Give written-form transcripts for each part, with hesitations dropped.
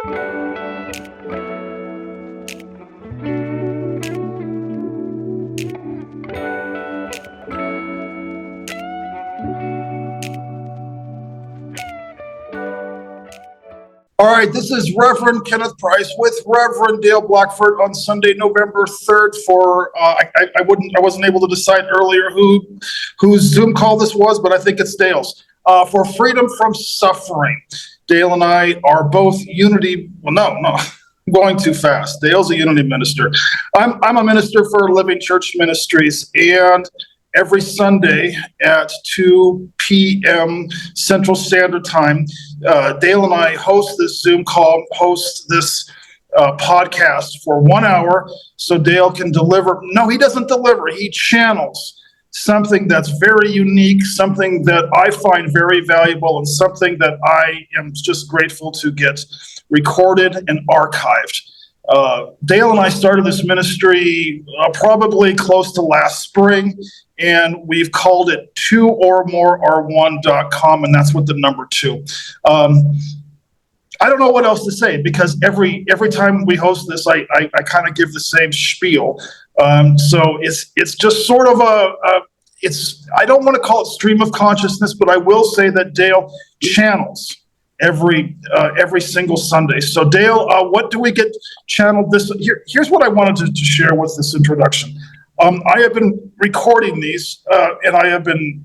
All right, this is Reverend Kenneth Price with Reverend Dale Blackford on Sunday, November 3rd. I wasn't able to decide earlier whose Zoom call this was, but I think it's Dale's. For freedom from suffering. Dale and I are both unity. Well, no, I'm going too fast. Dale's a unity minister. I'm a minister for Living Church Ministries, and every Sunday at 2 p.m. Central Standard Time, Dale and I host this Zoom call, host this podcast for 1 hour so Dale can deliver. No, he doesn't deliver. He channels something that's very unique, something that I find very valuable, and something that I am just grateful to get recorded and archived. Dale and I started this ministry probably close to last spring, and we've called it 2ormoreare1.com, and that's what the number 2. I don't know what else to say, because every time we host this, I kind of give the same spiel. So it's just sort of I don't want to call it stream of consciousness, but I will say that Dale channels every single Sunday. So Dale, what do we get channeled this? Here's what I wanted to share with this introduction. I have been recording these, and I have been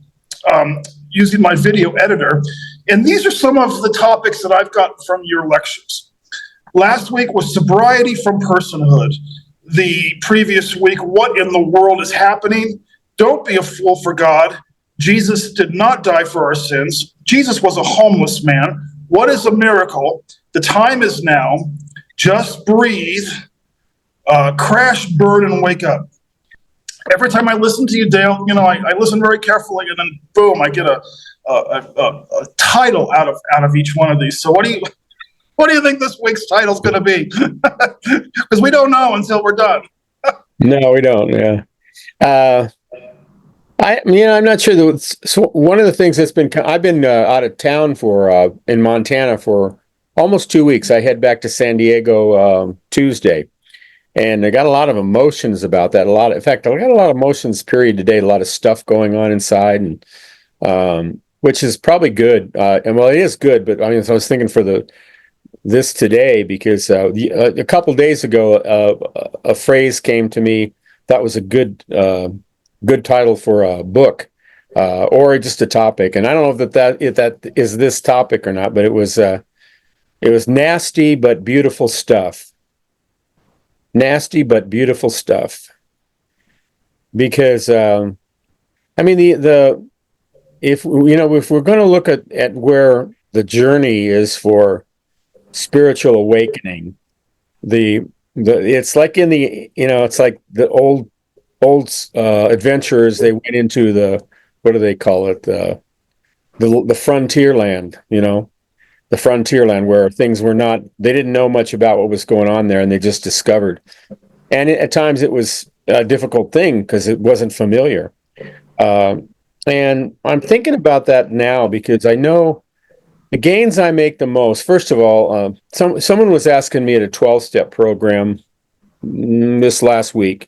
using my video editor, and these are some of the topics that I've gotten from your lectures. Last week was sobriety from personhood. The previous week, what in the world is happening? Don't be a fool for God. Jesus did not die for our sins. Jesus was a homeless man. What is a miracle? The time is now. Just breathe, crash, burn, and wake up. Every time I listen to you, Dale, I listen very carefully, and then boom, I get a title out of each one of these. So what do you think this week's title is going to be? Because we don't know until we're done. No, we don't. Yeah. I'm not sure. So one of the things that's been, I've been out of town in Montana for almost 2 weeks. I head back to San Diego Tuesday, and I got a lot of emotions about that. In fact, I got a lot of emotions period today. A lot of stuff going on inside, and which is probably good. And well, it is good. But I mean, so I was thinking for this today, because a couple days ago, a phrase came to me that was a good title for a book, or just a topic. And I don't know if that is this topic or not, but it was nasty but beautiful stuff. Nasty but beautiful stuff. Because I mean, if we're going to look at where the journey is for spiritual awakening, it's like it's like the old adventurers. They went into what do they call it, the frontier land, the frontier land, where things were not, they didn't know much about what was going on there, and they just discovered. And at times it was a difficult thing because it wasn't familiar. And I'm thinking about that now, because I know the gains I make the most. First of all, someone was asking me at a 12-step program this last week.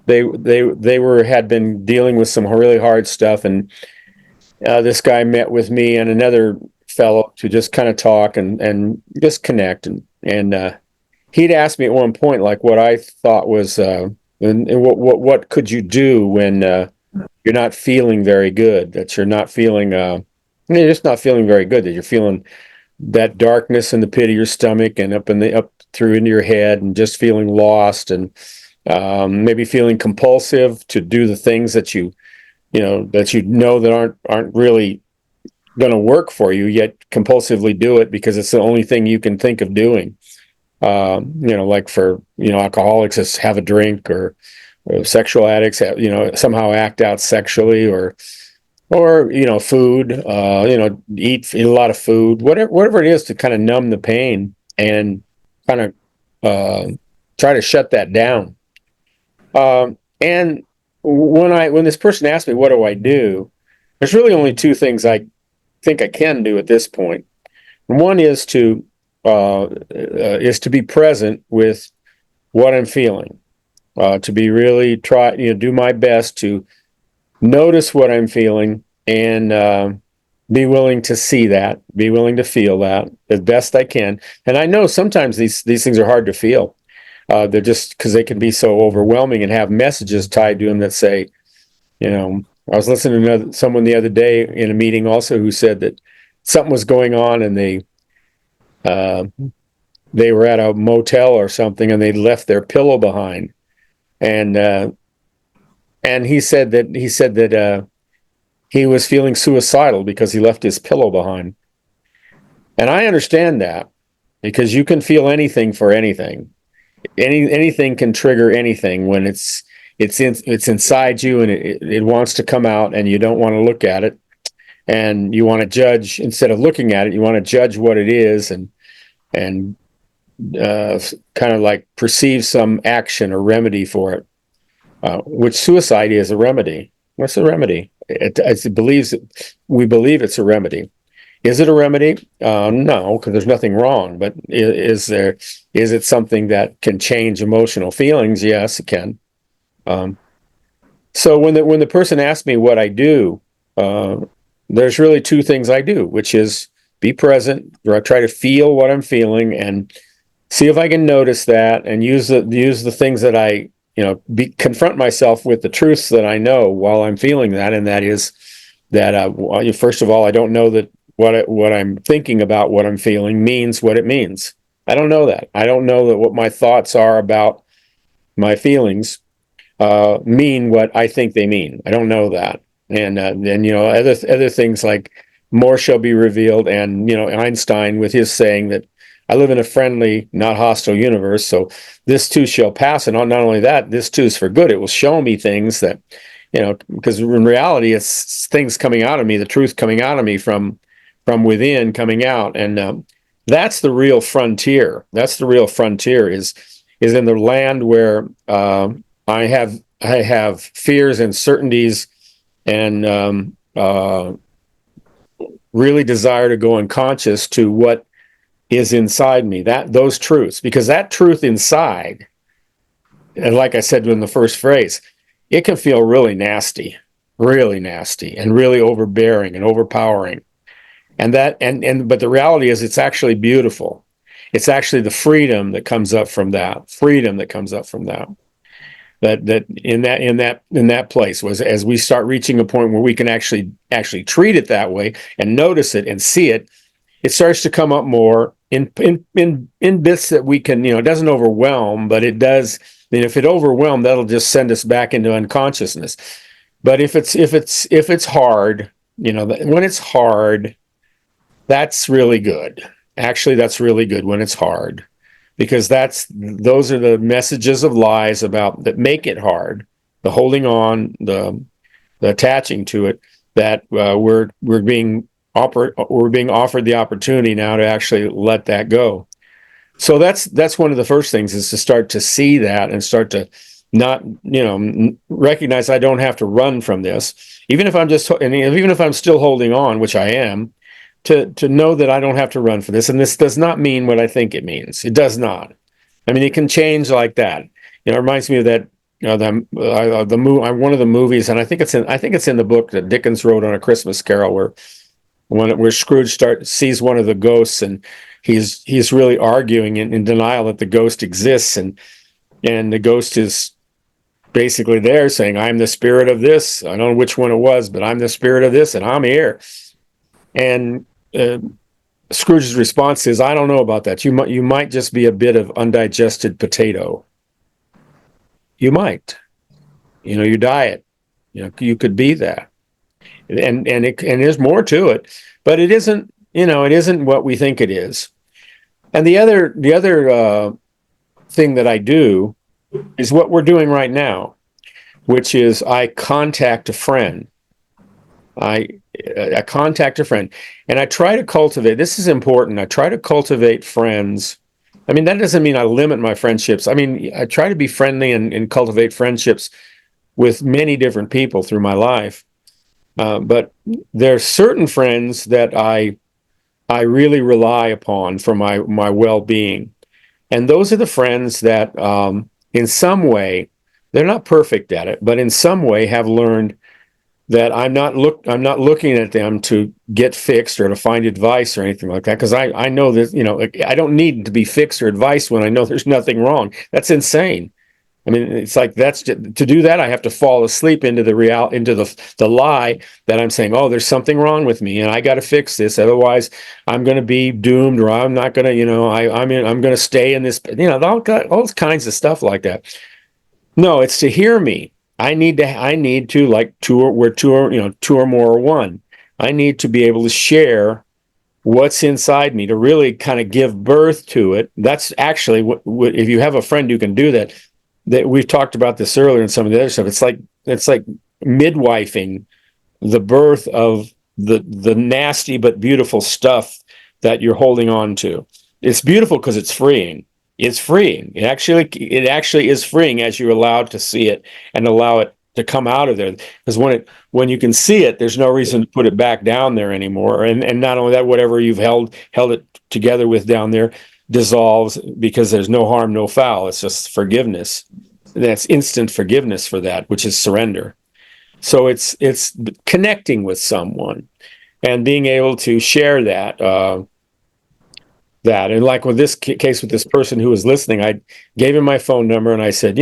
They had been dealing with some really hard stuff, and this guy met with me and another fellow to just kind of talk and just connect, and he'd asked me at one point, like, what I thought was and what could you do when you're not feeling very good, that you're not feeling you're just not feeling very good, that you're feeling that darkness in the pit of your stomach and up through into your head, and just feeling lost, and maybe feeling compulsive to do the things that you know that aren't really going to work for you, yet compulsively do it because it's the only thing you can think of doing. Like for alcoholics, it's have a drink, or sexual addicts somehow act out sexually, or food, eat a lot of food, whatever it is, to kind of numb the pain and kind of try to shut that down. And when this person asked me, what do I do? There's really only two things I think I can do at this point. One is to is to be present with what I'm feeling, to be really do my best to notice what I'm feeling and be willing to see that, be willing to feel that as best I can. And I know sometimes these things are hard to feel. They're just because they can be so overwhelming and have messages tied to them that say, I was listening to someone the other day in a meeting also who said that something was going on and uh, they were at a motel or something and they left their pillow behind. And he said that he was feeling suicidal because he left his pillow behind. And I understand that because you can feel anything for anything. Anything can trigger anything when it's inside you and it wants to come out and you don't want to look at it and you want to judge instead of looking at it. You want to judge what it is and kind of like perceive some action or remedy for it. Which suicide is a remedy. What's a remedy? We believe it's a remedy. Is it a remedy? No, because there's nothing wrong. But is it something that can change emotional feelings? Yes, it can. So when the person asks me what I do, there's really two things I do, which is be present, or I try to feel what I'm feeling and see if I can notice that and use the things that I confront myself with the truths that I know while I'm feeling that, and that is that first of all, I don't know that what I'm thinking about what I'm feeling means what it means. I don't know that. I don't know that what my thoughts are about my feelings mean what I think they mean. I don't know that. And then other things like more shall be revealed, and Einstein with his saying that I live in a friendly, not hostile universe, so this too shall pass. And not only that, this too is for good. It will show me things that, because in reality, it's things coming out of me, the truth coming out of me from within, coming out. And that's the real frontier. That's the real frontier is in the land where I have fears and certainties and really desire to go unconscious to what is inside me, those truths, because that truth inside, and like I said in the first phrase, it can feel really nasty and really overbearing and overpowering. And but the reality is it's actually beautiful. It's actually the freedom that comes up from that, that in that place was, as we start reaching a point where we can actually treat it that way and notice it and see it, it starts to come up more in bits that we can, it doesn't overwhelm, but it does. If it overwhelmed, that'll just send us back into unconsciousness. But if it's hard, when it's hard, that's really good. Actually, that's really good when it's hard, because those are the messages of lies that make it hard, the holding on, the attaching to it, that we're being offered the opportunity now to actually let that go. So that's one of the first things, is to start to see that and start to not recognize I don't have to run from this, even if I'm still holding on, which I am, to know that I don't have to run for this, and this does not mean what I think it means. It does not. I mean, it can change like that. It reminds me of that one of the movies, and I think it's in the book that Dickens wrote on A Christmas Carol, where Scrooge sees one of the ghosts, and he's really arguing in denial that the ghost exists, and the ghost is basically there saying, "I'm the spirit of this. I don't know which one it was, but I'm the spirit of this, and I'm here." And Scrooge's response is, "I don't know about that. You might just be a bit of undigested potato. You might, your diet. You could be that." And there's more to it, but it isn't what we think it is. And the other thing that I do is what we're doing right now, which is I contact a friend. I contact a friend, and I try to cultivate. This is important. I try to cultivate friends. I mean, that doesn't mean I limit my friendships. I mean, I try to be friendly and cultivate friendships with many different people through my life. But there are certain friends that I I really rely upon for my well-being. And those are the friends that, in some way, they're not perfect at it, but in some way have learned that I'm not looking at them to get fixed or to find advice or anything like that, because I know that, I don't need to be fixed or advice when I know there's nothing wrong. That's insane. I mean, it's like that's to do that. I have to fall asleep into the lie that I'm saying, oh, there's something wrong with me, and I got to fix this. Otherwise, I'm going to be doomed, or I'm not going to, I'm going to stay in this, all kinds of stuff like that. No, it's to hear me. I need to, like, two or more are one. I need to be able to share what's inside me, to really kind of give birth to it. That's actually what if you have a friend who can do that. That we've talked about this earlier in some of the other stuff. It's like midwifing the birth of the nasty but beautiful stuff that you're holding on to. It's beautiful because it's freeing. It's freeing. It actually is freeing as you're allowed to see it and allow it to come out of there. Because when you can see it, there's no reason to put it back down there anymore. And not only that, whatever you've held it together with down there dissolves, because there's no harm, no foul. It's just forgiveness. That's instant forgiveness for that, which is surrender. So it's connecting with someone and being able to share that. And like with this case with this person who was listening, I gave him my phone number and I said,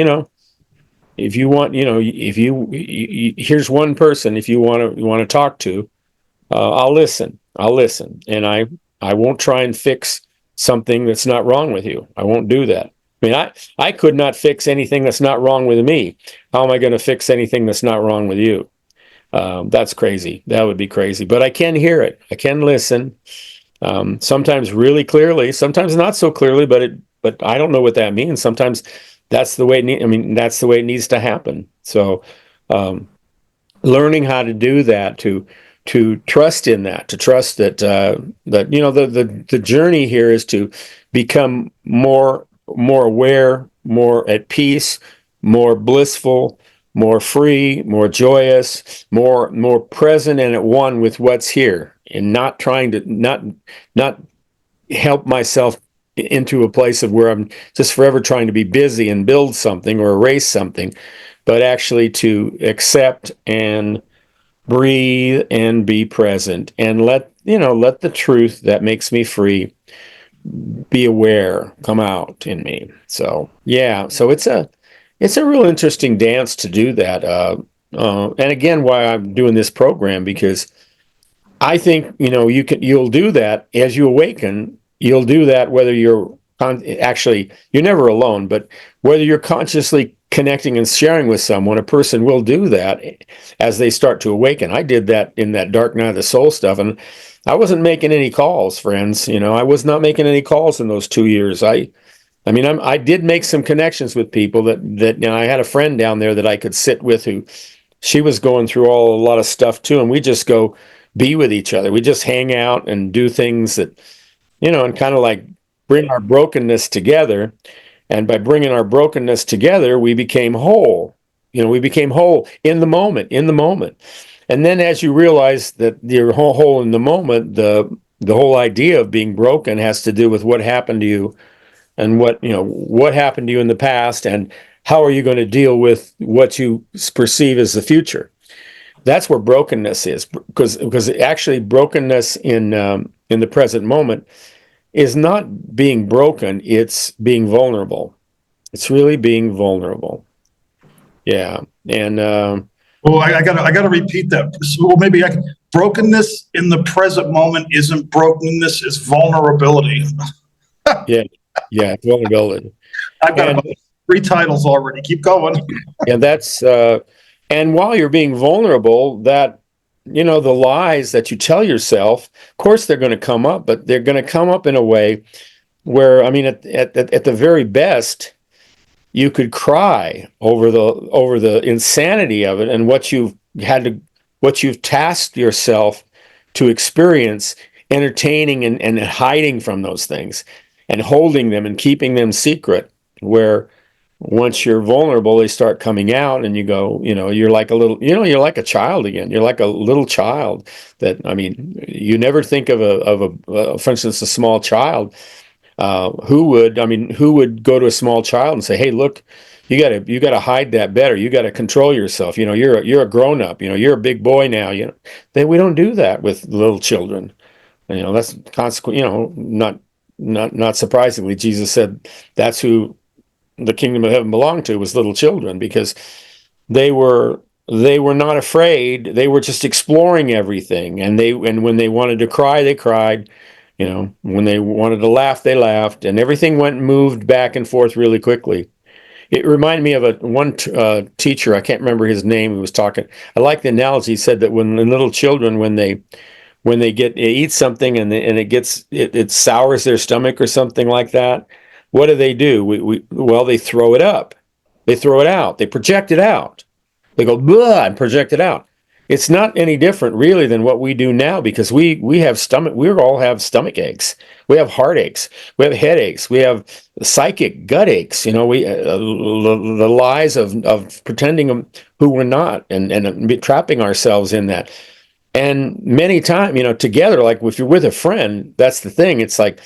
if you want, here's one person, if you want to talk to, I'll listen. And I won't try and fix something that's not wrong with you. I won't do that. I mean, I could not fix anything that's not wrong with me. How am I going to fix anything that's not wrong with you? That's crazy. That would be crazy. But I can hear it. I can listen. Sometimes really clearly, sometimes not so clearly, but I don't know what that means. Sometimes that's the way that's the way it needs to happen. So, learning how to do that, to trust in that, to trust that the journey here is to become more aware, more at peace, more blissful, more free, more joyous, more present and at one with what's here, and not trying to not help myself into a place of where I'm just forever trying to be busy and build something or erase something, but actually to accept and breathe and be present and let the truth that makes me free be aware come out in me. So yeah, so it's a real interesting dance to do that. And again, why I'm doing this program, because I think you'll do that as you awaken. You'll do that whether actually you're never alone, but whether you're consciously connecting and sharing with someone, a person will do that as they start to awaken. I did that in that dark night of the soul stuff, and I wasn't making any calls, friends. I was not making any calls in those 2 years. I did make some connections with people that I had a friend down there that I could sit with, who she was going through a lot of stuff too, and we just go be with each other. We just hang out and do things that, and kind of like bring our brokenness together. And by bringing our brokenness together, we became whole. We became whole in the moment, And then as you realize that you're whole in the moment, the whole idea of being broken has to do with what happened to you, and what happened to you in the past, and how are you going to deal with what you perceive as the future. That's where brokenness is, because actually brokenness in the present moment is not being broken, it's being vulnerable. It's really being vulnerable. Yeah. And Well, I gotta repeat that. Well, maybe brokenness in the present moment isn't brokenness; it's vulnerability. yeah, vulnerability. I've got And about 3 titles already. Keep going. and that's and while you're being vulnerable, that the lies that you tell yourself, of course they're going to come up, but they're going to come up in a way where, at the very best, you could cry over the insanity of it, and what you've tasked yourself to experience, entertaining and hiding from those things and holding them and keeping them secret, where once you're vulnerable, they start coming out, and you go, you're like a little, you're like a child again. You're like a little child that, I mean, you never think of for instance, a small child, who would go to a small child and say, hey, look, you gotta hide that better. You gotta control yourself. You're a grown up, you're a big boy now, we don't do that with little children. That's consequent, not surprisingly, Jesus said that's who the kingdom of heaven belonged to, was little children, because they were not afraid. They were just exploring everything, and when they wanted to cry, they cried. When they wanted to laugh, they laughed, and everything moved back and forth really quickly. It reminded me of one teacher. I can't remember his name. Who was talking. I like the analogy. He said that when little children, when they eat something and it sours their stomach or something like that, what do? Well, they throw it up. They throw it out. They project it out. They go blah and project it out. It's not any different really than what we do now, because we all have stomach aches. We have heartaches. We have headaches. We have psychic gut aches. The lies of pretending who we're not, and trapping ourselves in that. And many times, together, like if you're with a friend, that's the thing. It's like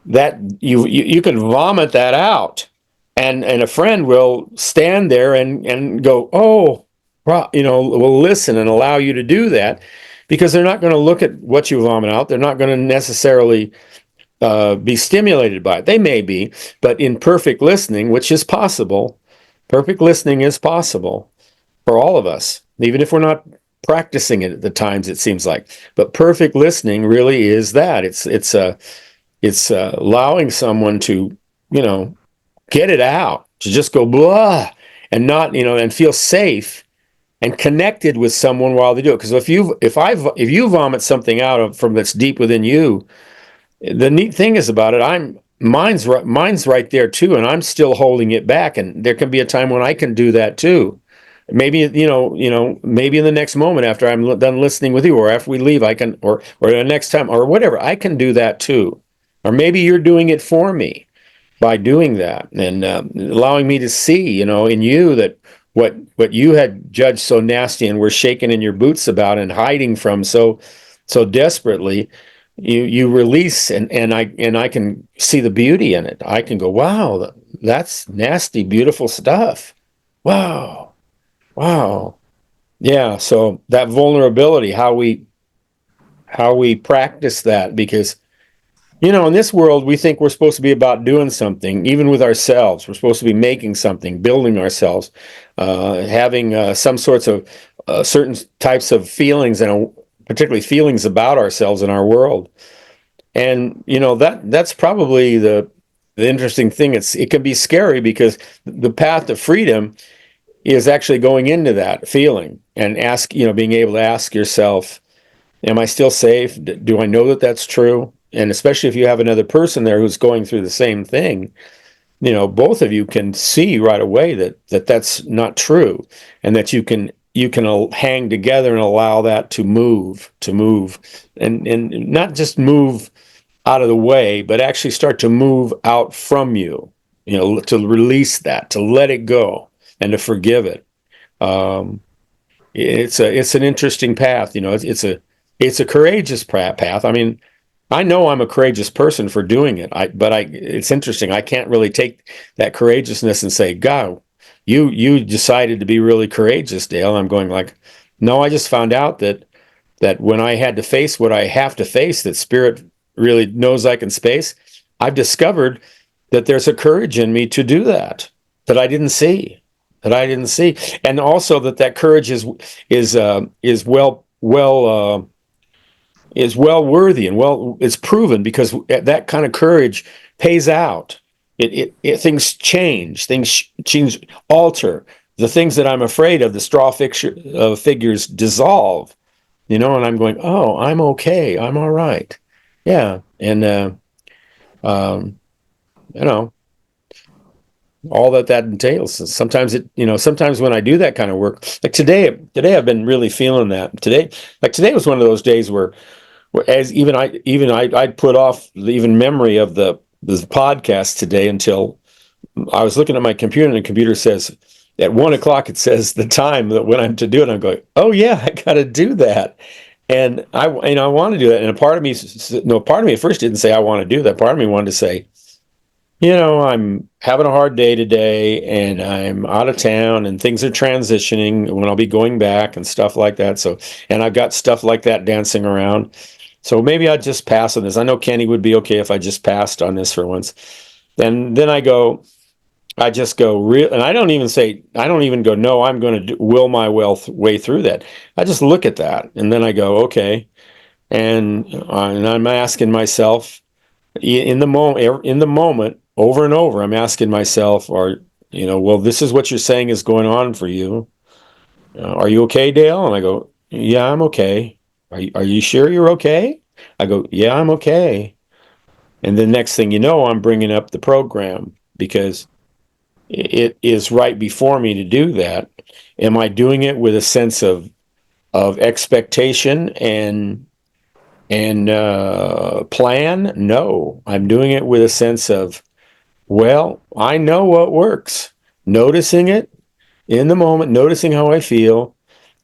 that you can vomit that out, and a friend will stand there and go, oh, will listen and allow you to do that, because they're not going to look at what you vomit out. They're not going to necessarily be stimulated by it. They may be, but in perfect listening, which is possible, perfect listening is possible for all of us, even if we're not practicing it at the times, it seems like. But perfect listening really is that. It's allowing someone to, get it out, to just go blah, and not, and feel safe and connected with someone while they do it. Because if you vomit something out from that's deep within you, the neat thing is about it, mine's right there too, and I'm still holding it back. And there can be a time when I can do that too. Maybe maybe in the next moment after I'm done listening with you, or after we leave, I can, or the next time, or whatever, I can do that too. Or maybe you're doing it for me by doing that, and allowing me to see, in you, that what you had judged so nasty and were shaking in your boots about and hiding from so desperately, you release, and I can see the beauty in it. I can go, wow, that's nasty, beautiful stuff. Wow. Yeah. So that vulnerability, how we practice that, because in this world, we think we're supposed to be about doing something, even with ourselves. We're supposed to be making something, building ourselves, having some sorts of certain types of feelings, and particularly feelings about ourselves in our world. And that's probably the interesting thing. It can be scary, because the path to freedom is actually going into that feeling and being able to ask yourself, am I still safe? Do I know that that's true? And especially if you have another person there who's going through the same thing, both of you can see right away that that's not true, and that you can hang together and allow that to move, and not just move out of the way, but actually start to move out from you, to release that, to let it go, and to forgive it. It's an interesting path. It's a courageous path. I mean, I know I'm a courageous person for doing it. It's interesting. I can't really take that courageousness and say, God, you decided to be really courageous, Dale. I'm going like, no, I just found out that when I had to face what I have to face, that Spirit really knows I can face, I've discovered that there's a courage in me to do that I didn't see. And also that courage is well worthy, and it's proven, because that kind of courage pays out. Things change, alter. The things that I'm afraid of, the straw figures dissolve, and I'm going, oh, I'm okay, I'm all right, yeah, and all that entails. Sometimes sometimes when I do that kind of work, like today I've been really feeling that. Today was one of those days where as I'd put off the even memory of the podcast today until I was looking at my computer, and the computer says at 1 o'clock, it says the time that when I'm to do it. I'm going, oh yeah, I got to do that. And I want to do that. And a part of me, no, part of me at first didn't say I want to do that. Part of me wanted to say, I'm having a hard day today, and I'm out of town, and things are transitioning when I'll be going back and stuff like that. So, and I've got stuff like that dancing around. So maybe I'd just pass on this. I know Kenny would be okay if I just passed on this for once. And then I just go real, and I don't even go, no, I'm going to will my way through that. I just look at that, and then I go, okay. And I'm asking myself in the moment, over and over, I'm asking myself, well, this is what you're saying is going on for you. Are you okay, Dale? And I go, yeah, I'm okay. Are you sure you're okay? I go, yeah, I'm okay. And the next thing you know, I'm bringing up the program because it is right before me to do that. Am I doing it with a sense of expectation and plan? No, I'm doing it with a sense of, well, I know what works. Noticing it in the moment, noticing how I feel,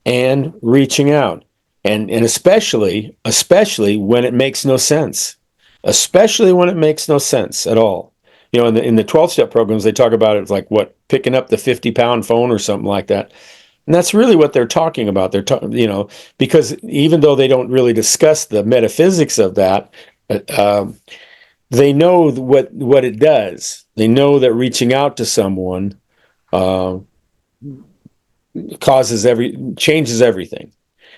and reaching out. And especially when it makes no sense. Especially when it makes no sense at all. In the 12-step programs, they talk about it like picking up the 50-pound phone or something like that. And that's really what they're talking about. Because even though they don't really discuss the metaphysics of that, they know what it does. They know that reaching out to someone uh, changes everything.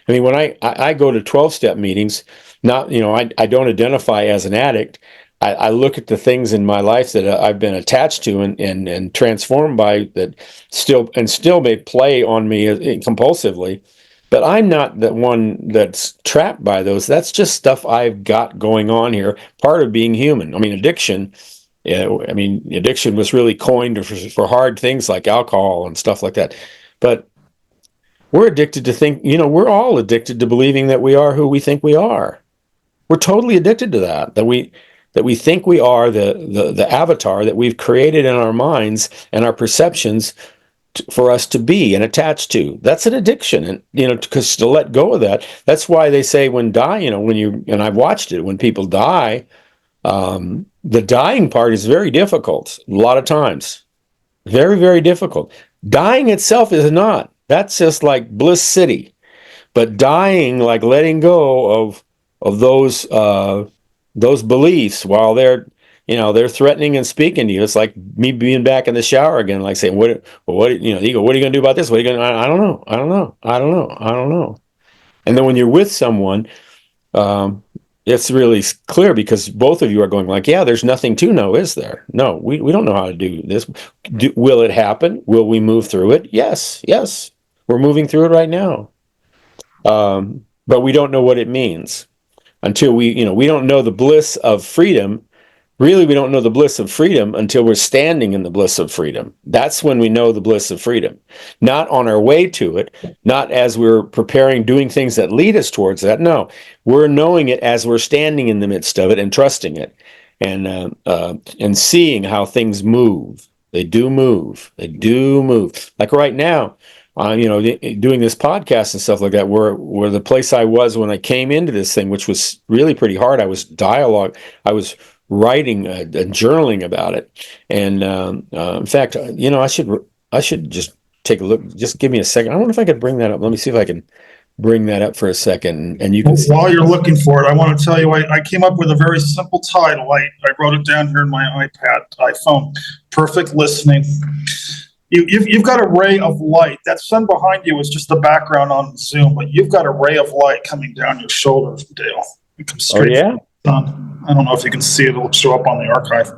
I mean, when I go to 12-step meetings, I don't identify as an addict. I look at the things in my life that I've been attached to and transformed by that still may play on me compulsively. But I'm not the one that's trapped by those. That's just stuff I've got going on here, part of being human. I mean, addiction. Yeah, I mean, addiction was really coined for hard things like alcohol and stuff like that. But we're addicted to we're all addicted to believing that we are who we think we are. We're totally addicted to that we think we are the avatar that we've created in our minds and our perceptions for us to be and attach to. That's an addiction. And, because to let go of that's why they say and I've watched it, when people die, the dying part is very difficult a lot of times. Very, very difficult. Dying itself is not. That's just like Bliss City. But dying, like letting go of those beliefs while they're threatening and speaking to you. It's like me being back in the shower again, like saying, you go, what are you going to do about this? What are you going to, I don't know. I don't know. And then when you're with someone, it's really clear because both of you are going like, yeah, there's nothing to know, is there? No, we don't know how to do this. Will it happen? Will we move through it? Yes. We're moving through it right now. But we don't know what it means until we don't know the bliss of freedom. Really, we don't know the bliss of freedom until we're standing in the bliss of freedom. That's when we know the bliss of freedom. Not on our way to it, not as we're preparing, doing things that lead us towards that. No, we're knowing it as we're standing in the midst of it and trusting it and seeing how things move. They do move. Like right now, doing this podcast and stuff like that, where the place I was when I came into this thing, which was really pretty hard. I was writing and journaling about it, and in fact, I should just take a look. Just give me a second. I wonder if I could bring that up. Let me see if I can bring that up for a second, and you can see. While you're looking for it, I want to tell you I came up with a very simple title. I wrote it down here in my iPhone. Perfect listening. You've got a ray of light. That sun behind you is just the background on Zoom, but you've got a ray of light coming down your shoulder, Dale. It comes straight from the sun. I don't know if you can see it. It'll show up on the archive.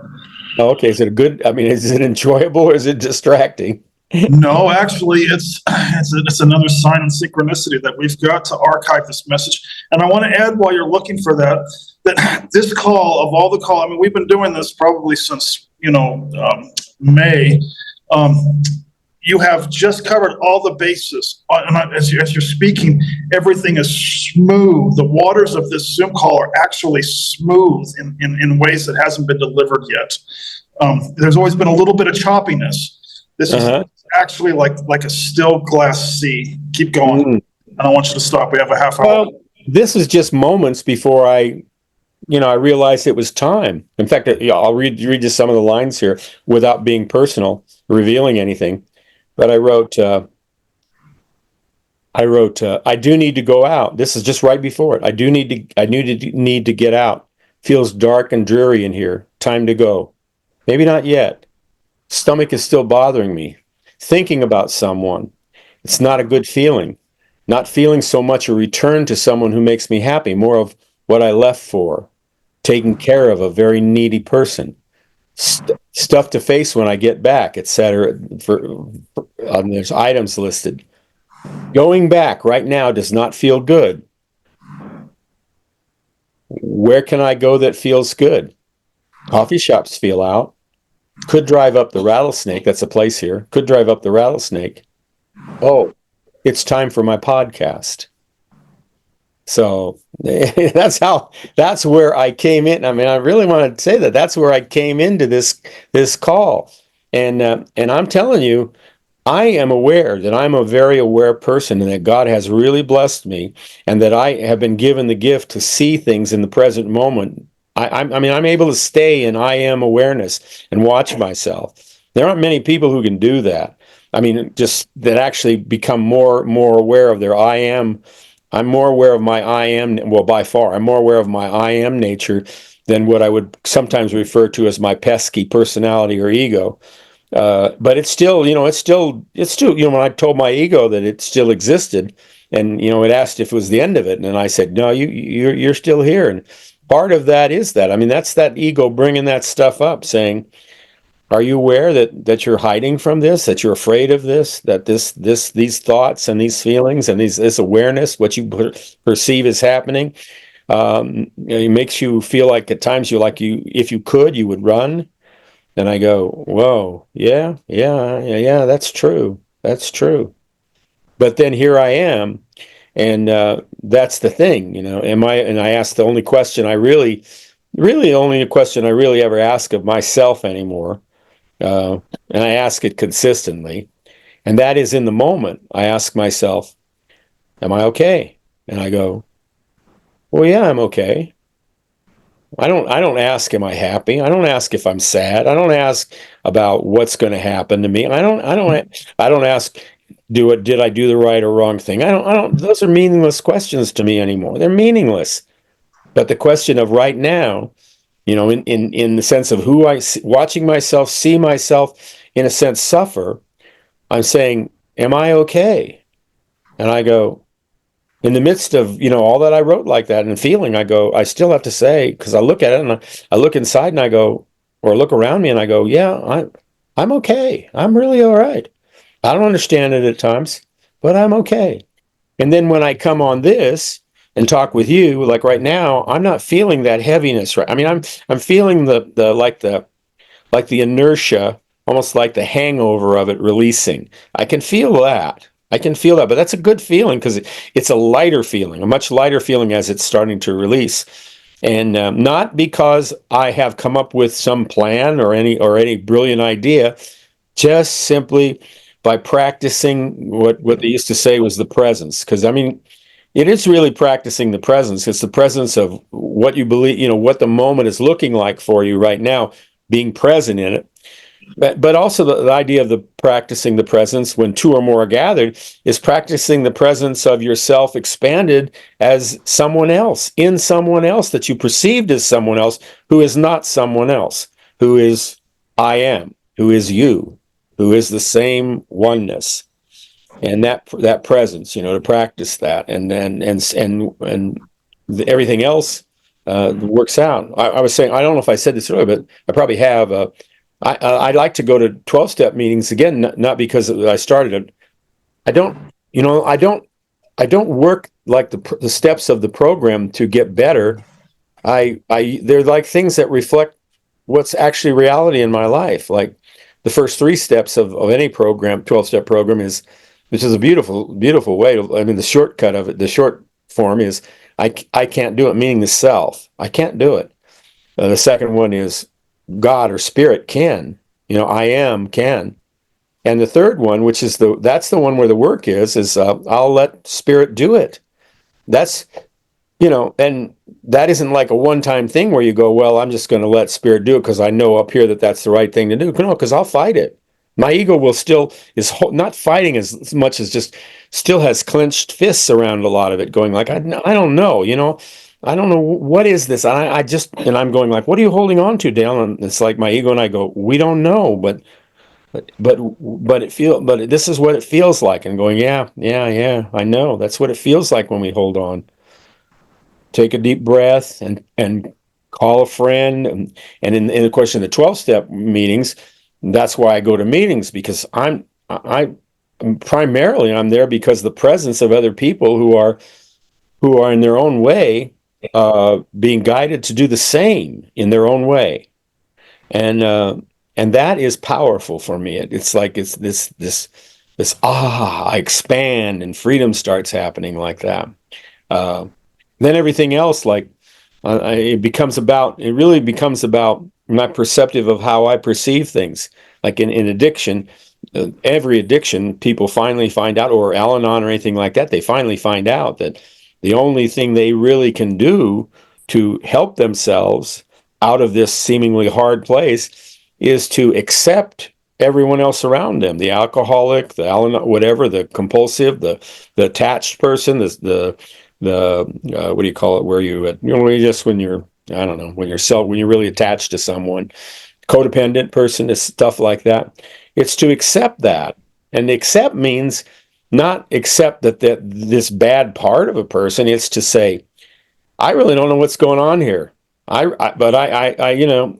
Oh, okay. Is it enjoyable or is it distracting? No, actually, it's another sign and synchronicity that we've got to archive this message. And I want to add, while you're looking for that this call, of all the calls, I mean, we've been doing this probably since May. You have just covered all the bases. And as you're speaking, everything is smooth. The waters of this Zoom call are actually smooth in ways that hasn't been delivered yet. There's always been a little bit of choppiness. This is Uh-huh. actually like a still glass sea. Keep going. Mm. I don't want you to stop. We have a half hour. Well, this is just moments before I realized it was time. In fact, I'll read you some of the lines here without being personal, revealing anything. But I do need to go out. This is just right before it. I need to get out. Feels dark and dreary in here. Time to go. Maybe not yet. Stomach is still bothering me. Thinking about someone. It's not a good feeling. Not feeling so much a return to someone who makes me happy, more of what I left for. Taking care of a very needy person. Stuff to face when I get back, etc. There's items listed. Going back right now does not feel good. Where can I go that feels good? Coffee shops feel out. Could drive up the Rattlesnake. That's a place here. Could drive up the Rattlesnake. Oh, it's time for my podcast. So that's where I came in. I mean, I really want to say that's where I came into this call. And I'm telling you, I am aware that I'm a very aware person and that God has really blessed me and that I have been given the gift to see things in the present moment. I mean, I'm able to stay in I am awareness and watch myself. There aren't many people who can do that. I mean, just that actually become more aware of their I am. I'm more aware of my I am, well, by far, I'm more aware of my I am nature than what I would sometimes refer to as my pesky personality or ego. But it's still, when I told my ego that it still existed, and it asked if it was the end of it, and I said, no, you're still here, and part of that is that. I mean, that's that ego bringing that stuff up, saying, are you aware that you're hiding from this, that you're afraid of this, that these thoughts and these feelings and this awareness, what you perceive is happening, it makes you feel like at times if you could, you would run. And I go, whoa, yeah, that's true. That's true. But then here I am, and that's the thing, and I ask the only question really only question I really ever ask of myself anymore, and I ask it consistently, and that is in the moment. I ask myself, am I okay? And I go, well, yeah, I'm okay. I don't ask, am I happy? I don't ask if I'm sad. I don't ask about what's going to happen to me. I don't ask, did I do the right or wrong thing? Those are meaningless questions to me anymore. They're meaningless. But the question of right now, in the sense of who watching myself, see myself, in a sense, suffer, I'm saying, am I okay? And I go, in the midst of all that I wrote like that and feeling, I go, I still have to say, because I look at it and I look inside and I go, or look around me and I go, yeah, I'm okay. I'm really all right. I don't understand it at times, but I'm okay. And then when I come on this and talk with you, like right now, I'm not feeling that heaviness, right? I mean, I'm feeling the inertia, almost like the hangover of it releasing. I can feel that. But that's a good feeling because it's a lighter feeling, a much lighter feeling as it's starting to release. And not because I have come up with some plan or any brilliant idea, just simply by practicing what they used to say was the presence. Because I mean, it is really practicing the presence. It's the presence of what you believe, what the moment is looking like for you right now, being present in it. But also the idea of the practicing the presence when two or more are gathered is practicing the presence of yourself expanded as someone else, in someone else that you perceived as someone else who is not someone else, who is I am, who is you, who is the same oneness. And that presence, to practice that, and everything else works out. I was saying, I don't know if I said this earlier, but I probably have. I'd like to go to 12-step meetings again, not because I started it. I don't, I don't work like the steps of the program to get better. They're like things that reflect what's actually reality in my life. Like the first three steps of any program, 12-step program which is a beautiful, beautiful way to, I mean, the shortcut of it, the short form is, I can't do it, meaning the self. I can't do it. The second one is, God or spirit can. I am can. And the third one, which is that's the one where the work is I'll let spirit do it. That's, and that isn't like a one-time thing where you go, well, I'm just going to let spirit do it because I know up here that that's the right thing to do. No, because I'll fight it. My ego will still not fighting as much as just still has clenched fists around a lot of it, going like, I don't know, I don't know what is this. And I'm going like, what are you holding on to, Dale? And it's like my ego and I go, we don't know, but this is what it feels like. And going, yeah, I know. That's what it feels like when we hold on. Take a deep breath and call a friend. And of course, in the 12-step meetings, that's why I go to meetings, because I'm primarily I'm there because the presence of other people who are in their own way, being guided to do the same in their own way. And that is powerful for me. It's like it's this I expand and freedom starts happening like that. Uh, then everything else, like it really becomes about my perceptive of how I perceive things. Like in addiction, every addiction, people finally find out, or Al-Anon or anything like that, they finally find out that the only thing they really can do to help themselves out of this seemingly hard place is to accept everyone else around them, the alcoholic, the Al-Anon, whatever, the compulsive, the attached person, the what do you call it, where when you're, I don't know, when you're really attached to someone, codependent person, is stuff like that. It's to accept that. And accept means not accept that this bad part of a person. It's to say, I really don't know what's going on here. But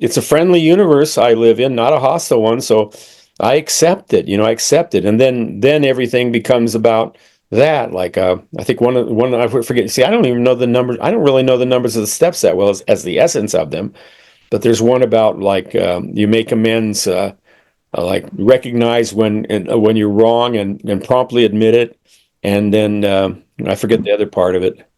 it's a friendly universe I live in, not a hostile one. So I accept it. I accept it, and then everything becomes about that. Like I think one I forget. See, I don't even know the numbers. I don't really know the numbers of the steps that well as the essence of them. But there's one about like you make amends, like recognize when you're wrong and promptly admit it, and then I forget the other part of it,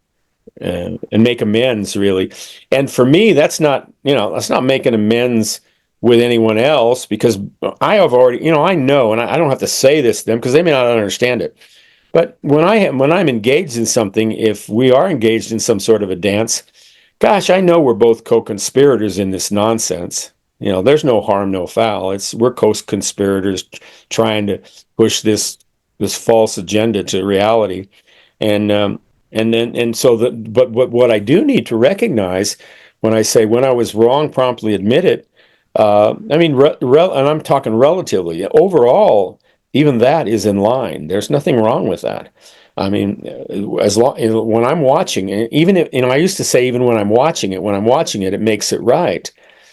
and make amends really. And for me, that's not making amends with anyone else, because I have already, I know, and I don't have to say this to them because they may not understand it. But when I'm engaged in something, if we are engaged in some sort of a dance, gosh, I know we're both co-conspirators in this nonsense. There's no harm, no foul. We're co-conspirators trying to push this false agenda to reality. And what I do need to recognize when I say when I was wrong, promptly admit it. I mean, and I'm talking relatively. Overall, even that is in line. There's nothing wrong with that. I mean, as long when I'm watching it, even if I used to say even when I'm watching it, it makes it right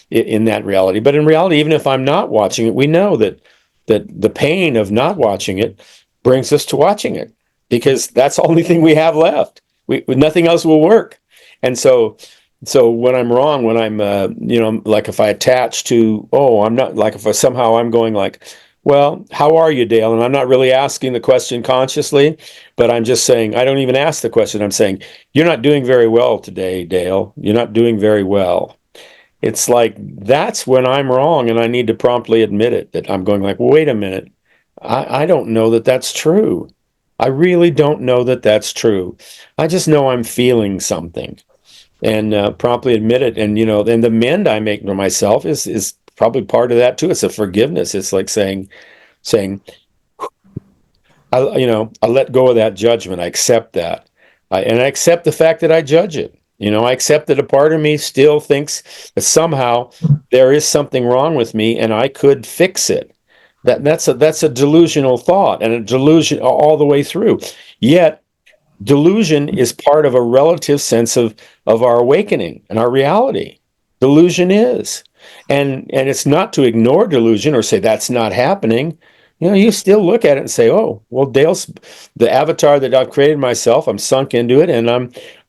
in that reality. But in reality, even if I'm not watching it, we know that the pain of not watching it brings us to watching it, because that's the only thing we have left. Nothing else will work. And so when I'm wrong, when I'm like if I attach to, I'm not, like if somehow I'm going like, well, how are you, Dale? And I'm not really asking the question consciously, but I'm just saying, I don't even ask the question. I'm saying, you're not doing very well today, Dale. You're not doing very well. It's like, that's when I'm wrong, and I need to promptly admit it, that I'm going like, wait a minute. I don't know that that's true. I really don't know that that's true. I just know I'm feeling something, and promptly admit it. And, then the mend I make for myself is probably part of that too. It's a forgiveness. It's like saying, I let go of that judgment. I accept that. And I accept the fact that I judge it. I accept that a part of me still thinks that somehow there is something wrong with me and I could fix it. That's a delusional thought, and a delusion all the way through. Yet delusion is part of a relative sense of our awakening and our reality. Delusion is. And it's not to ignore delusion or say that's not happening. You still look at it and say, oh, well, Dale's the avatar that I've created myself. I'm sunk into it, and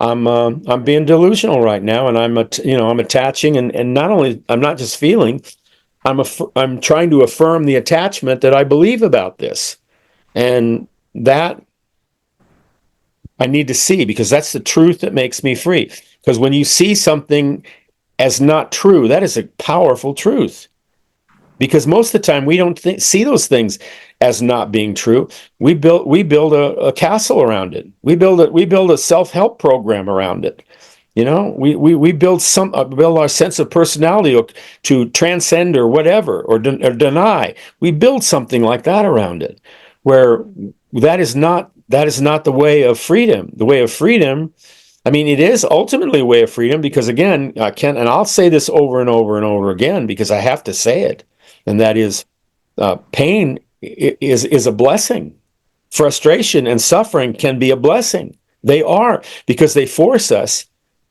I'm being delusional right now, and I'm attaching, and not only I'm not just feeling, I'm trying to affirm the attachment that I believe about this, and that I need to see, because that's the truth that makes me free. Because when you see something as not true, that is a powerful truth. Because most of the time we don't see those things as not being true. We build a castle around it. We build a self-help program around it. We build our sense of personality to transcend or whatever, or deny. We build something like that around it, where that is not the way of freedom. The way of freedom, I mean, it is ultimately a way of freedom, because again, and I'll say this over and over and over again because I have to say it, and that is, pain is a blessing. Frustration and suffering can be a blessing. They are, because they force us.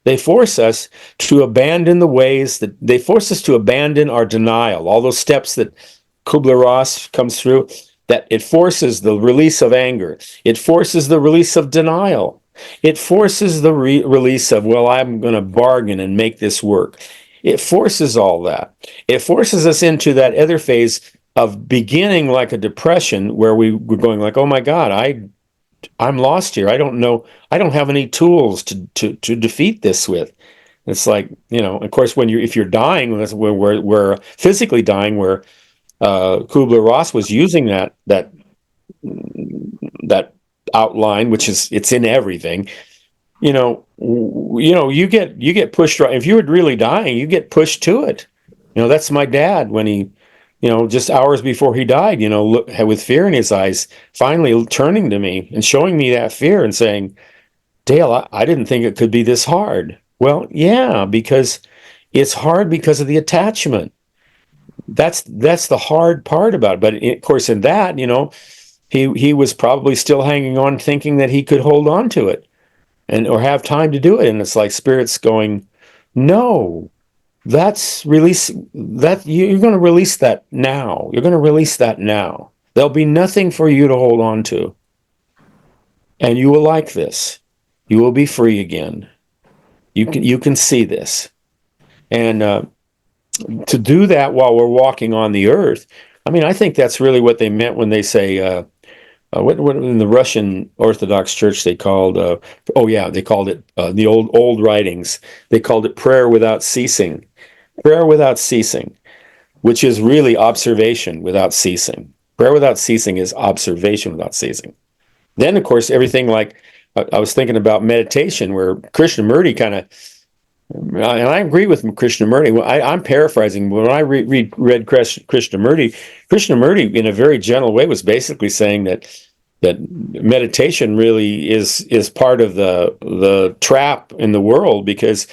They force us to abandon the ways that they force us to abandon our denial. All those steps that Kubler-Ross comes through, that it forces the release of anger. It forces the release of denial. It forces the release of, well, I'm going to bargain and make this work. It forces all that. It forces us into that other phase of beginning like a depression, where we're going like, oh my God, I'm lost here. I don't know. I don't have any tools to defeat this with. It's like, of course, if you're dying, that's where we're physically dying, where Kubler-Ross was using that outline, which is, it's in everything. You get pushed right. If you were really dying, you get pushed to it. That's my dad when he, just hours before he died, with fear in his eyes, finally turning to me and showing me that fear and saying, Dale, I didn't think it could be this hard. Well, yeah, because it's hard because of the attachment. That's the hard part about it. But of course, in that, he was probably still hanging on, thinking that he could hold on to it or have time to do it. And it's like Spirit's going, no, that's release that you're going to release that now. You're going to release that now. There'll be nothing for you to hold on to. And you will like this. You will be free again. You can see this. And to do that while we're walking on the earth, I mean, I think that's really what they meant when they say, what in the Russian Orthodox Church they called, they called it, the old writings, they called it prayer without ceasing. Prayer without ceasing, which is really observation without ceasing. Prayer without ceasing is observation without ceasing. Then, of course, everything like, I was thinking about meditation, where Krishnamurti kind of, and I agree with Krishnamurti. I'm paraphrasing. When I read Krishnamurti, Krishnamurti, in a very gentle way, was basically saying that meditation really is part of the trap in the world, because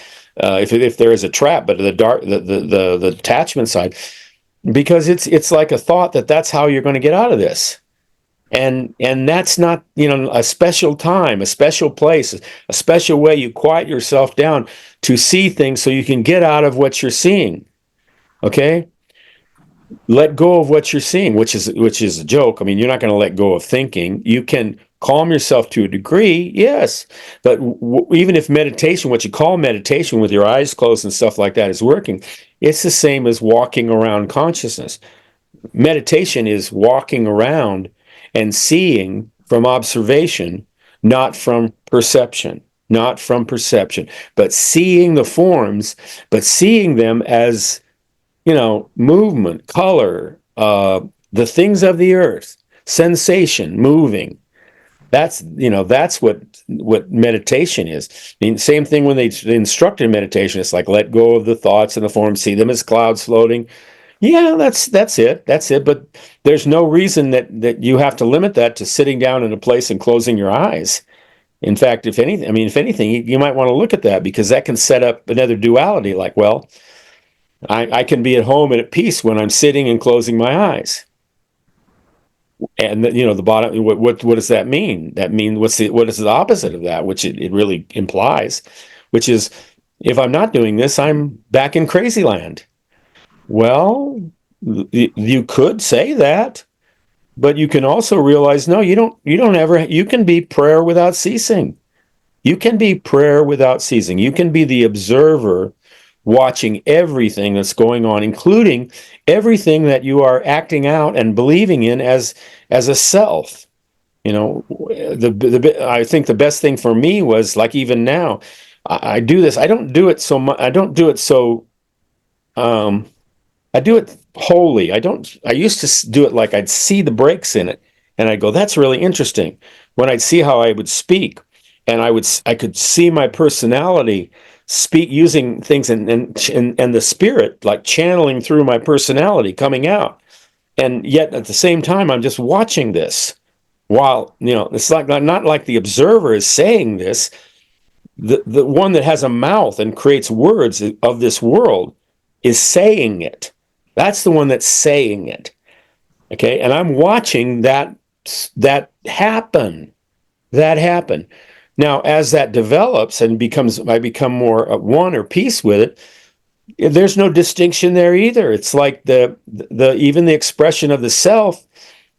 if there is a trap, but the attachment side, because it's like a thought that's how you're going to get out of this. And that's not, a special time, a special place, a special way you quiet yourself down to see things so you can get out of what you're seeing. Okay? Let go of what you're seeing, which is a joke. I mean, you're not going to let go of thinking. You can calm yourself to a degree, yes. But even if meditation, what you call meditation with your eyes closed and stuff like that, is working, it's the same as walking around consciousness. Meditation is walking around and seeing from observation, not from perception, but seeing the forms, but seeing them as, movement, color, the things of the earth, sensation, moving. That's what meditation is. I mean, same thing when they instruct in meditation. It's like, let go of the thoughts and the forms, see them as clouds floating. Yeah, that's it. But there's no reason that you have to limit that to sitting down in a place and closing your eyes. In fact, if anything, you might want to look at that, because that can set up another duality. Like, well, I can be at home and at peace when I'm sitting and closing my eyes. And the bottom. What does that mean? That means what is the opposite of that? Which it really implies, which is, if I'm not doing this, I'm back in crazy land. Well, you could say that, but you can also realize, no, you can be prayer without ceasing. You can be prayer without ceasing. You can be the observer, watching everything that's going on, including everything that you are acting out and believing in as a self. I think the best thing for me was, like, even now, I do this. I don't do it so much. I don't do it so. Um, I do it wholly. I don't. I used to do it like I'd see the breaks in it, and I'd go, "That's really interesting." When I'd see how I would speak, and I could see my personality speak using things and the spirit like channeling through my personality coming out, and yet at the same time I'm just watching this while it's like not like the observer is saying this. The one that has a mouth and creates words of this world is saying it. That's the one that's saying it. Okay, and I'm watching that happen. That happen. Now, as that develops and I become more at one or peace with it. There's no distinction there either. It's like the even the expression of the self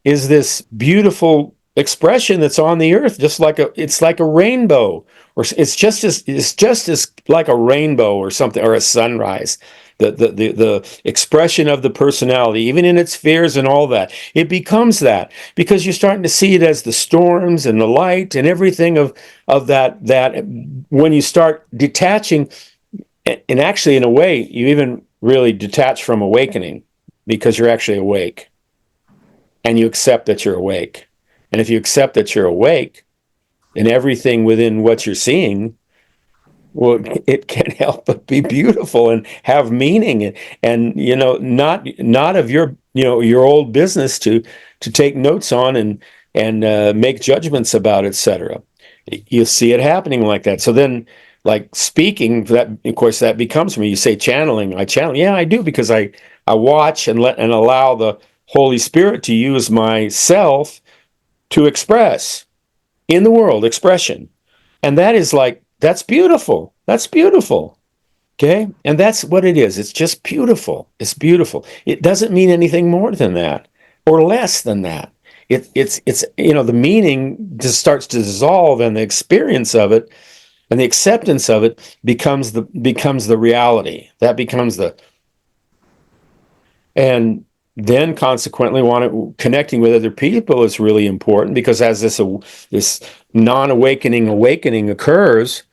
is this beautiful expression that's on the earth, it's like a rainbow, or it's just as like a rainbow or something, or a sunrise. The expression of the personality, even in its fears and all that, it becomes that because you're starting to see it as the storms and the light and everything of that when you start detaching, and actually in a way you even really detach from awakening because you're actually awake. And you accept that you're awake. And if you accept that you're awake and everything within what you're seeing, well, it can't help but be beautiful and have meaning, and not of your old business to take notes on and make judgments about, etc. You see it happening like that. So then, like speaking, that of course that becomes me. You say channeling. I channel. Yeah, I do, because I watch and allow the Holy Spirit to use myself to express in the world expression. And that's beautiful. That's beautiful. Okay. And that's what it is. It's just beautiful. It's beautiful. It doesn't mean anything more than that or less than that. It's the meaning just starts to dissolve, and the experience of it and the acceptance of it becomes the reality. That becomes and then consequently connecting with other people is really important, because as this non-awakening occurs,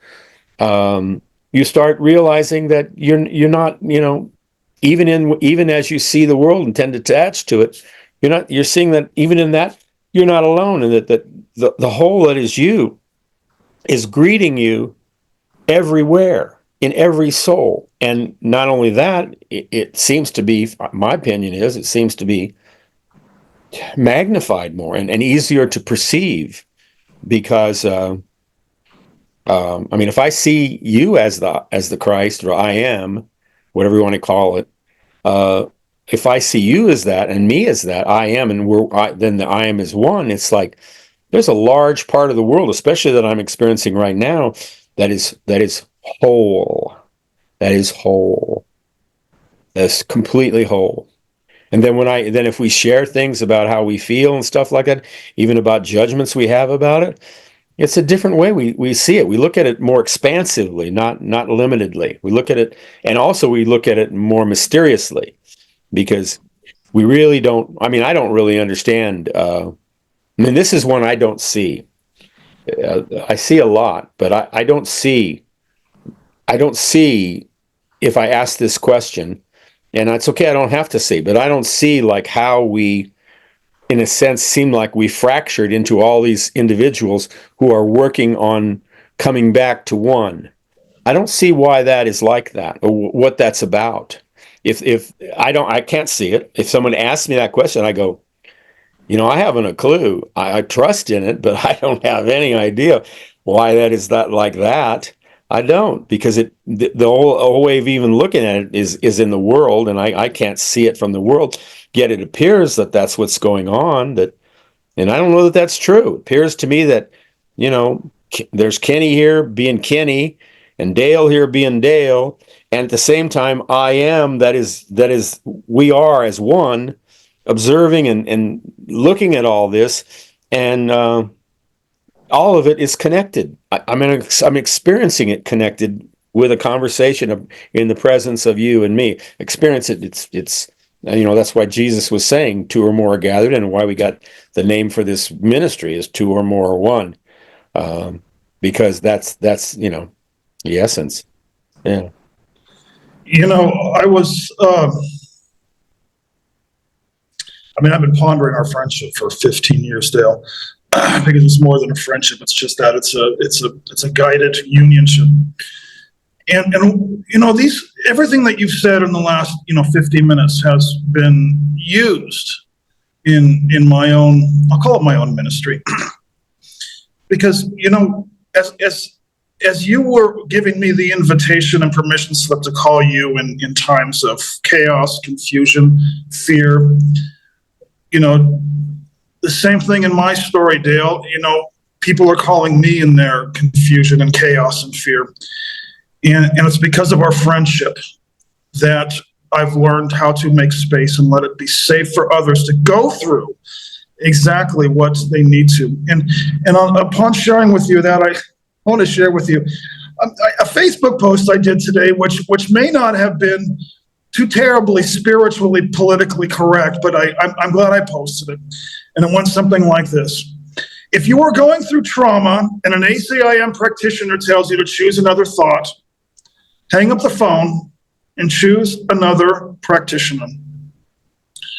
you start realizing that you're not, even as you see the world and tend to attach to it, you're seeing that even in that you're not alone, and that the whole that is you is greeting you everywhere, in every soul. And not only that, it seems to be, my opinion is, it seems to be magnified more and easier to perceive, because I mean, if I see you as the Christ, or I am, whatever you want to call it, uh, if I see you as that and me as that, I am, and then the I am is one. It's like there's a large part of the world, especially that I'm experiencing right now, that is whole. That is whole. That's completely whole. And then if we share things about how we feel and stuff like that, even about judgments we have about it, it's a different way we see it. We look at it more expansively, not limitedly. We look at it, and also we look at it more mysteriously, because we really don't. I mean, I don't really understand. I mean, this is one I don't see. I see a lot, but I don't see. I don't see, if I ask this question, and it's okay, I don't have to see, but I don't see like how we, in a sense, seem like we fractured into all these individuals who are working on coming back to one. I don't see why that is like that, or what that's about. If I can't see it. If someone asks me that question, I go, I haven't a clue. I trust in it, but I don't have any idea why that is that like that. I don't, because the whole way of even looking at it is in the world, and I can't see it from the world. Yet it appears that that's what's going on. And I don't know that that's true. It appears to me that, there's Kenny here being Kenny, and Dale here being Dale, and at the same time, I am, that is we are as one, observing and looking at all this, and all of it is connected. I'm experiencing it connected with a conversation in the presence of you and me. Experience it. It's that's why Jesus was saying 2 or more are gathered, and why we got the name for this ministry is 2 or more are one, because that's The essence. Yeah. I was, I've been pondering our friendship for 15 years, Dale, because it's more than a friendship. It's just that it's a guided unionship. And everything that you've said in the last 50 minutes has been used in my own, I'll call it my own ministry, because as you were giving me the invitation and permission slip to call you in times of chaos, confusion, fear, the same thing in my story, Dale. People are calling me in their confusion and chaos and fear. And it's because of our friendship that I've learned how to make space and let it be safe for others to go through exactly what they need to. And upon sharing with you that, I want to share with you a Facebook post I did today, which may not have been too terribly spiritually, politically correct, but I'm glad I posted it. And it went something like this. If you are going through trauma and an ACIM practitioner tells you to choose another thought, hang up the phone and choose another practitioner.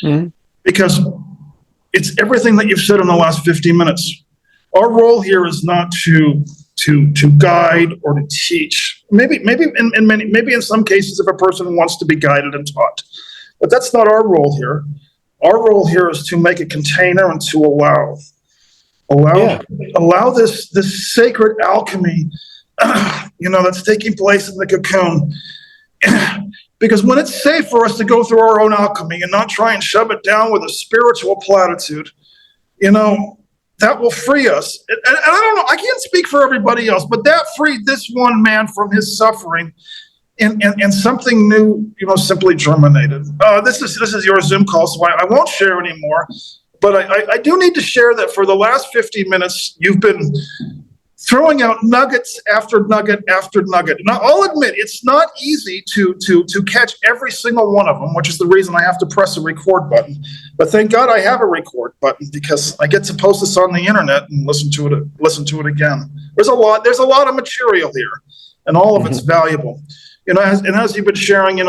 Mm-hmm. Because it's everything that you've said in the last 50 minutes. Our role here is not to guide or to teach. Maybe in some cases if a person wants to be guided and taught. But that's not our role here. Our role here is to make a container and to allow this sacred alchemy that's taking place in the cocoon. Because when it's safe for us to go through our own alchemy and not try and shove it down with a spiritual platitude, that will free us. And I don't know, I can't speak for everybody else, but that freed this one man from his suffering, and something new, simply germinated. This is your Zoom call, so I won't share anymore. But I do need to share that for the last 50 minutes, you've been throwing out nuggets after nugget after nugget. Now, I'll admit it's not easy to catch every single one of them, which is the reason I have to press a record button. But thank God I have a record button, because I get to post this on the internet and listen to it again. There's a lot of material here, and all of it's valuable. As you've been sharing,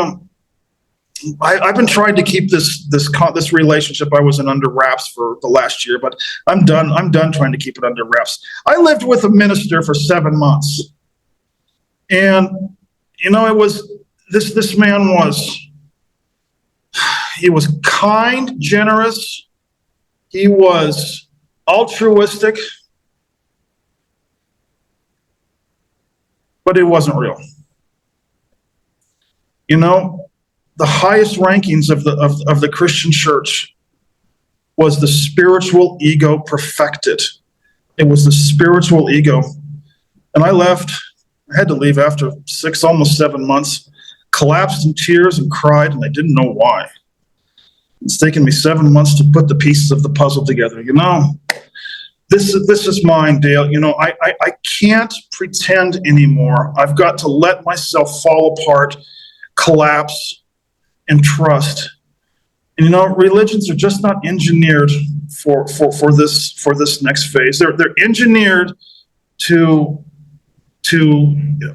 I've been trying to keep this relationship I was in under wraps for the last year, but I'm done trying to keep it under wraps. I lived with a minister for 7 months, and it was this man he was kind, generous, he was altruistic, but it wasn't real. The highest rankings of the Christian church was the spiritual ego perfected. It was the spiritual ego. And I left. I had to leave after almost 7 months, collapsed in tears and cried, and I didn't know why. It's taken me 7 months to put the pieces of the puzzle together. This is mine, Dale. I can't pretend anymore. I've got to let myself fall apart, collapse, and trust. And religions are just not engineered for this next phase. They're engineered to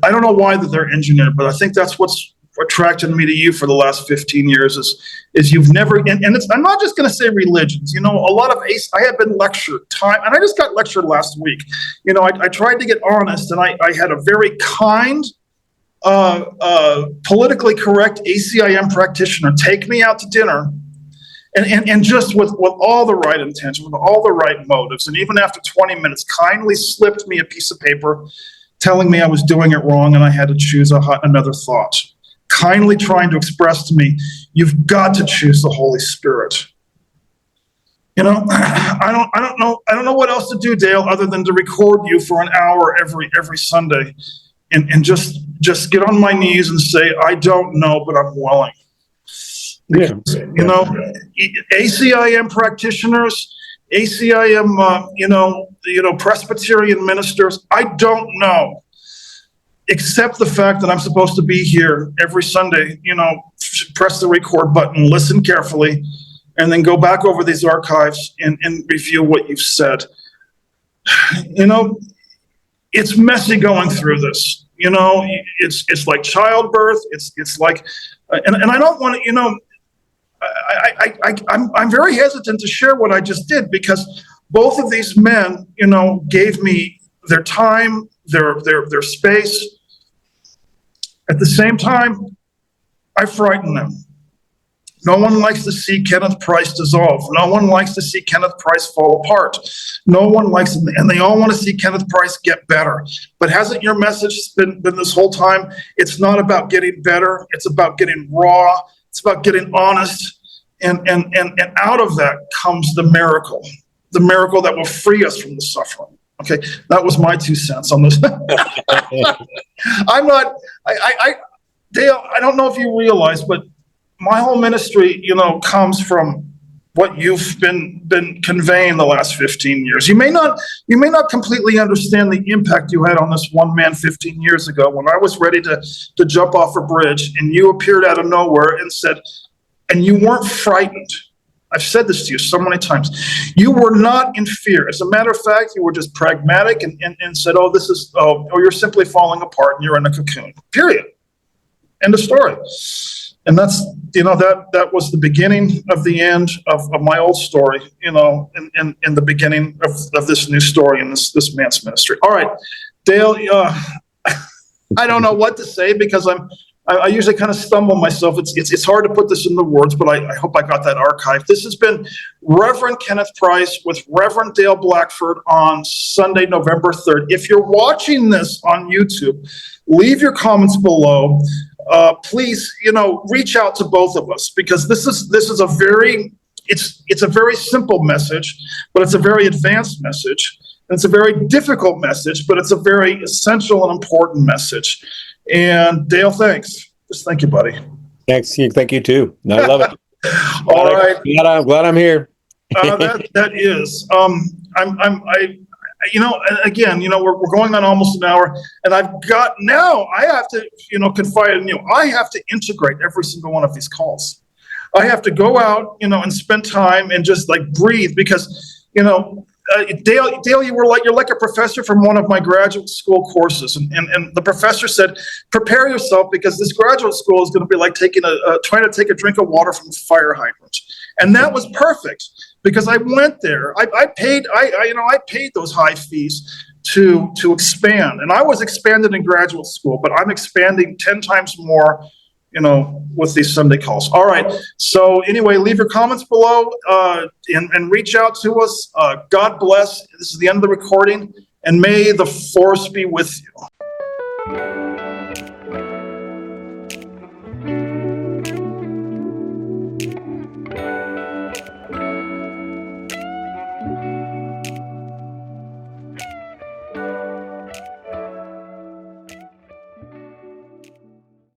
I don't know why that they're engineered, but I think that's what's attracted me to you for the last 15 years is you've never, and it's, I'm not just going to say religions, a lot of I have been lectured time, and I just got lectured last week. I tried to get honest, and I had a very kind, politically correct ACIM practitioner take me out to dinner, and just with all the right intention, with all the right motives, and even after 20 minutes, kindly slipped me a piece of paper telling me I was doing it wrong and I had to choose another thought. Kindly trying to express to me, you've got to choose the Holy Spirit. I don't know what else to do, Dale, other than to record you for an hour every Sunday, and just get on my knees and say, I don't know, but I'm willing. Because, ACIM practitioners, ACIM, Presbyterian ministers, I don't know, except the fact that I'm supposed to be here every Sunday, press the record button, listen carefully, and then go back over these archives and review what you've said. It's messy going through this. It's like childbirth. It's like, and I don't want to, I'm very hesitant to share what I just did because both of these men, gave me their time, their space. At the same time, I frighten them. No one likes to see Kenneth Price dissolve. No one likes to see Kenneth Price fall apart. No one likes it, and they all want to see Kenneth Price get better. But hasn't your message been this whole time? It's not about getting better. It's about getting raw. It's about getting honest. And out of that comes the miracle that will free us from the suffering. Okay, that was my 2 cents on this. I'm not, Dale, I don't know if you realize, but my whole ministry, comes from what you've been conveying the last 15 years. You may not completely understand the impact you had on this one man 15 years ago when I was ready to jump off a bridge and you appeared out of nowhere and said, and you weren't frightened. I've said this to you so many times. You were not in fear. As a matter of fact, you were just pragmatic and said, you're simply falling apart and you're in a cocoon. Period. End of story. And that's, that was the beginning of the end of my old story, and the beginning of this new story in this man's ministry. All right, Dale, I don't know what to say because I usually kind of stumble myself. It's hard to put this into words, but I hope I got that archived. This has been Reverend Kenneth Price with Reverend Dale Blackford on Sunday, November 3rd. If you're watching this on YouTube, leave your comments below. Please, reach out to both of us because this is a very simple message, but it's a very advanced message. And it's a very difficult message, but it's a very essential and important message. And Dale, thanks. Just thank you, buddy. Thanks. Thank you too. I love it. All right. I'm glad I'm here. That is. Again, we're going on almost an hour, and I have to, confide in you. I have to integrate every single one of these calls. I have to go out, and spend time and just like breathe because, Dale, you're like a professor from one of my graduate school courses, and the professor said, prepare yourself because this graduate school is going to be like trying to take a drink of water from a fire hydrant, and that was perfect. Because I went there, I paid those high fees to expand, and I was expanded in graduate school, but I'm expanding 10 times more, with these Sunday calls. All right. So anyway, leave your comments below and reach out to us. God bless. This is the end of the recording, and may the force be with you.